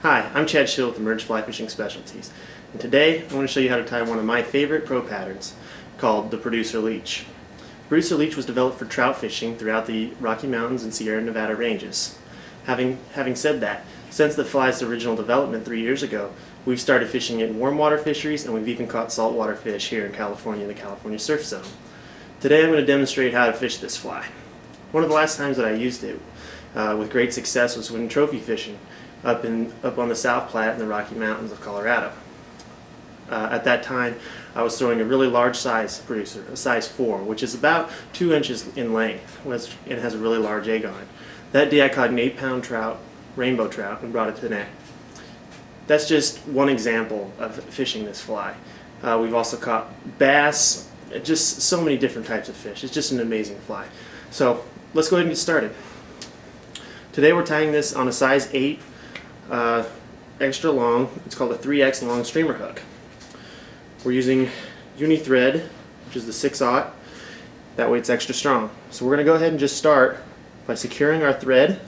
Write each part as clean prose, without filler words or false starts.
Hi, I'm Chad Schiel with Emerge Fly Fishing Specialties, and today I want to show you how to tie one of my favorite pro patterns called the Producer Leech. The Producer Leech was developed for trout fishing throughout the Rocky Mountains and Sierra Nevada ranges. Having said that, since the fly's original development 3 years ago, we've started fishing it in warm water fisheries, and we've even caught saltwater fish here in California in the California surf zone. Today I'm going to demonstrate how to fish this fly. One of the last times that I used it with great success was when trophy fishing up on the South Platte in the Rocky Mountains of Colorado. At that time, I was throwing a really large size producer, a size 4, which is about 2 inches in length. It has a really large egg on it. That day I caught an 8-pound trout, rainbow trout, and brought it to net. That's just one example of fishing this fly. We've also caught bass, just so many different types of fish. It's just an amazing fly. So let's go ahead and get started. Today we're tying this on a size 8 extra long. It's called a 3X long streamer hook. We're using uni thread, which is the 6/0. That way it's extra strong. So we're going to go ahead and just start by securing our thread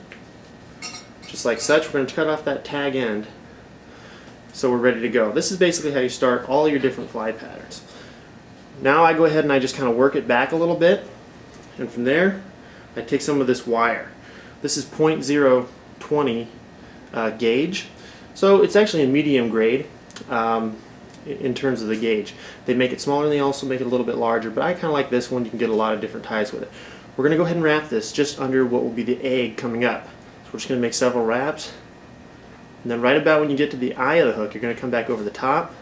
just like such. We're going to cut off that tag end so we're ready to go. This is basically how you start all your different fly patterns. Now I go ahead and I just kind of work it back a little bit, and from there I take some of this wire. This is .020 gauge, so it's actually a medium grade in terms of the gauge. They make it smaller and they also make it a little bit larger, but I kind of like this one. You can get a lot of different ties with it. We're going to go ahead and wrap this just under what will be the egg coming up. So we're just going to make several wraps, and then right about when you get to the eye of the hook, you're going to come back over the top,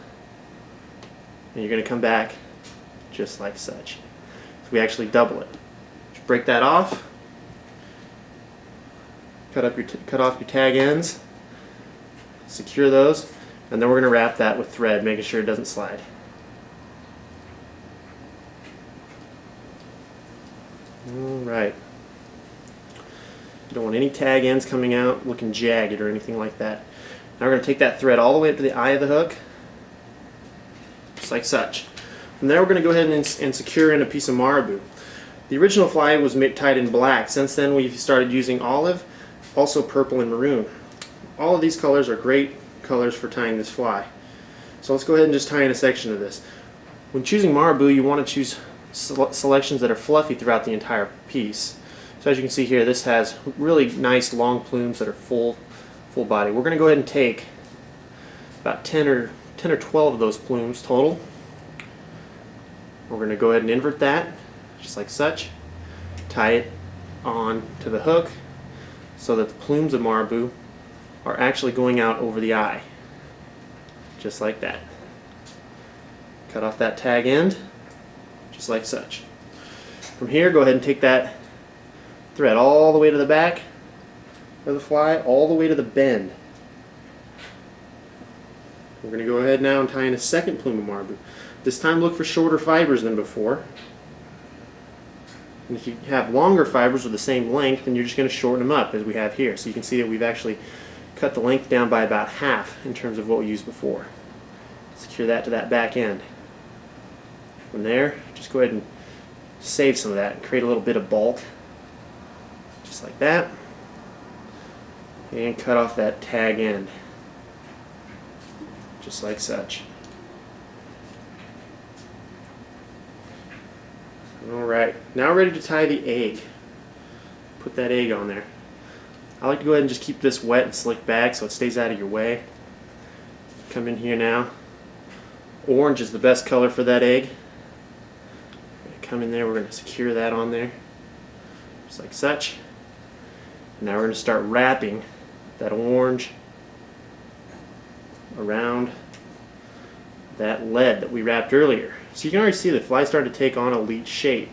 and you're going to come back just like such. So we actually double it. Just break that off. Cut off your tag ends, secure those, and then we're going to wrap that with thread, making sure it doesn't slide. Alright. You don't want any tag ends coming out looking jagged or anything like that. Now we're going to take that thread all the way up to the eye of the hook, just like such. From there we're going to go ahead and secure in a piece of marabou. The original fly was tied in black. Since then we've started using olive, also purple and maroon. All of these colors are great colors for tying this fly. So let's go ahead and just tie in a section of this. When choosing marabou, you want to choose selections that are fluffy throughout the entire piece. So as you can see here, this has really nice long plumes that are full body. We're going to go ahead and take about 10 or 12 of those plumes total. We're going to go ahead and invert that just like such, tie it on to the hook so that the plumes of marabou are actually going out over the eye, just like that. Cut off that tag end, just like such. From here, go ahead and take that thread all the way to the back of the fly, all the way to the bend. We're going to go ahead now and tie in a second plume of marabou. This time look for shorter fibers than before. And if you have longer fibers with the same length, then you're just going to shorten them up as we have here. So you can see that we've actually cut the length down by about half in terms of what we used before. Secure that to that back end. From there, just go ahead and save some of that and create a little bit of bulk, just like that. And cut off that tag end, just like such. Alright, now we're ready to tie the egg. Put that egg on there. I like to go ahead and just keep this wet and slick back so it stays out of your way. Come in here now. Orange is the best color for that egg. Come in there, we're going to secure that on there, just like such. And now we're going to start wrapping that orange around that lead that we wrapped earlier. So you can already see the fly starting to take on a leech shape.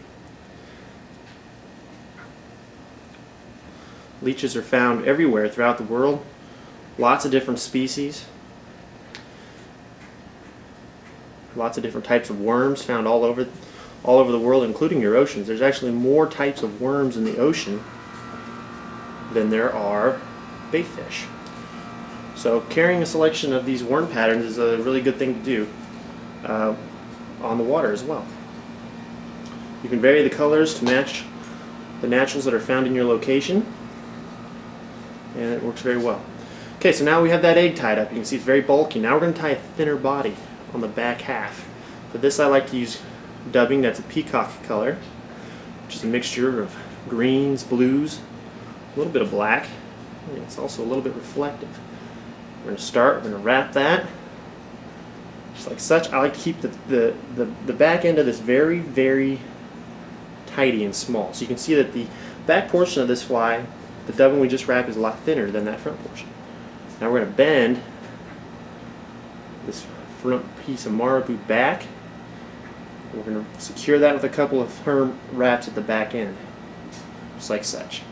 Leeches are found everywhere throughout the world. Lots of different species. Lots of different types of worms found all over the world, including your oceans. There's actually more types of worms in the ocean than there are bait fish. So carrying a selection of these worm patterns is a really good thing to do on the water as well. You can vary the colors to match the naturals that are found in your location, and it works very well. Okay, so now we have that egg tied up. You can see it's very bulky. Now we're going to tie a thinner body on the back half. For this I like to use dubbing that's a peacock color, which is a mixture of greens, blues, a little bit of black, and it's also a little bit reflective. We're going to start, we're going to wrap that, just like such. I like to keep the back end of this very, very tidy and small. So you can see that the back portion of this fly, the dubbing we just wrapped, is a lot thinner than that front portion. Now we're going to bend this front piece of marabou back. We're going to secure that with a couple of firm wraps at the back end, just like such.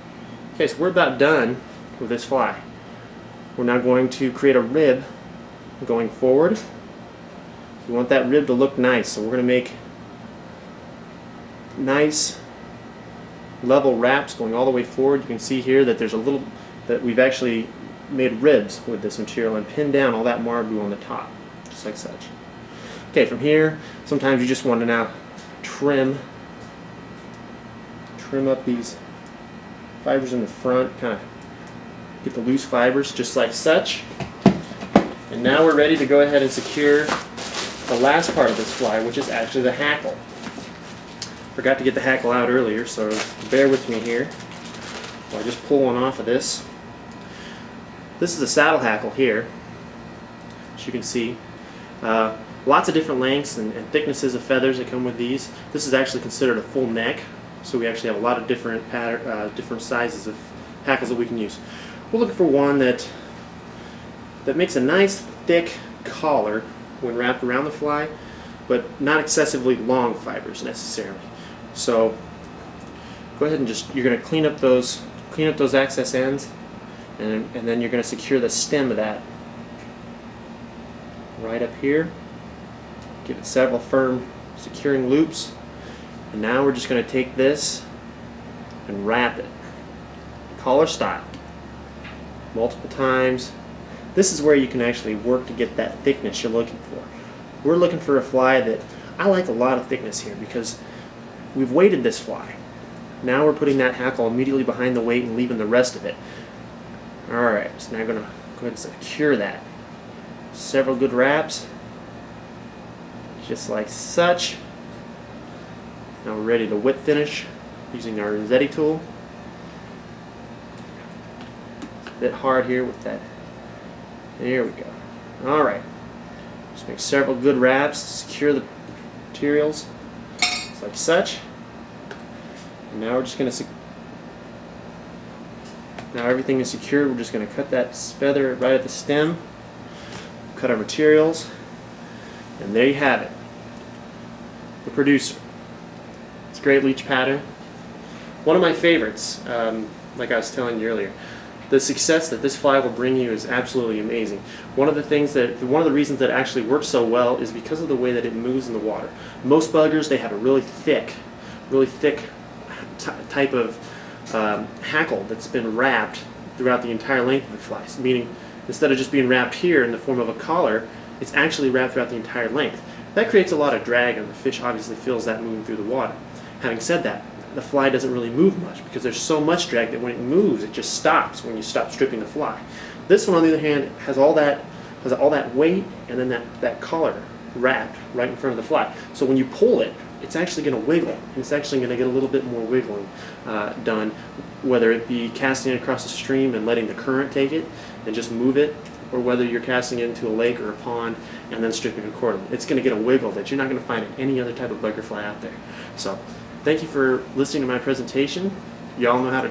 Okay, so we're about done with this fly. We're now going to create a rib going forward. We want that rib to look nice, so we're going to make nice level wraps going all the way forward. You can see here that there's a little that we've actually made ribs with this material and pinned down all that marabou on the top, just like such. Okay, from here, sometimes you just want to now trim up these fibers in the front, kind of get the loose fibers, just like such. And now we're ready to go ahead and secure the last part of this fly, which is actually the hackle. Forgot to get the hackle out earlier, so bear with me here while I just pull one off of this. This is a saddle hackle here, as you can see. Lots of different lengths and thicknesses of feathers that come with these. This is actually considered a full neck, so we actually have a lot of different different sizes of hackles that we can use. We're looking for one that makes a nice thick collar when wrapped around the fly, but not excessively long fibers necessarily. So go ahead and you're going to clean up those excess ends, and then you're going to secure the stem of that right up here. Give it several firm securing loops, and now we're just going to take this and wrap it collar style multiple times. This is where you can actually work to get that thickness you're looking for. We're looking for a fly that I like a lot of thickness here because we've weighted this fly. Now we're putting that hackle immediately behind the weight and leaving the rest of it. Alright, so now I'm going to go ahead and secure that. Several good wraps, just like such. Now we're ready to whip finish using our Rossetti tool. It's a bit hard here with that. There we go. Alright. Just make several good wraps to secure the materials, just like such. And now we're just going to now everything is secured. We're just going to cut that feather right at the stem, cut our materials, and there you have it. The Producer. It's a great leech pattern. One of my favorites, like I was telling you earlier. The success that this fly will bring you is absolutely amazing. One of the reasons that it actually works so well is because of the way that it moves in the water. Most buggers, they have a really thick type of hackle that's been wrapped throughout the entire length of the fly. Meaning, instead of just being wrapped here in the form of a collar, it's actually wrapped throughout the entire length. That creates a lot of drag, and the fish obviously feels that moving through the water. Having said that, the fly doesn't really move much because there's so much drag that when it moves, it just stops when you stop stripping the fly. This one, on the other hand, has all that weight and then that collar wrapped right in front of the fly. So when you pull it, it's actually going to wiggle, and it's actually going to get a little bit more wiggling done, whether it be casting it across the stream and letting the current take it and just move it, or whether you're casting it into a lake or a pond and then stripping it accordingly. It's going to get a wiggle that you're not going to find in any other type of bugger fly out there. So thank you for listening to my presentation. You all know how to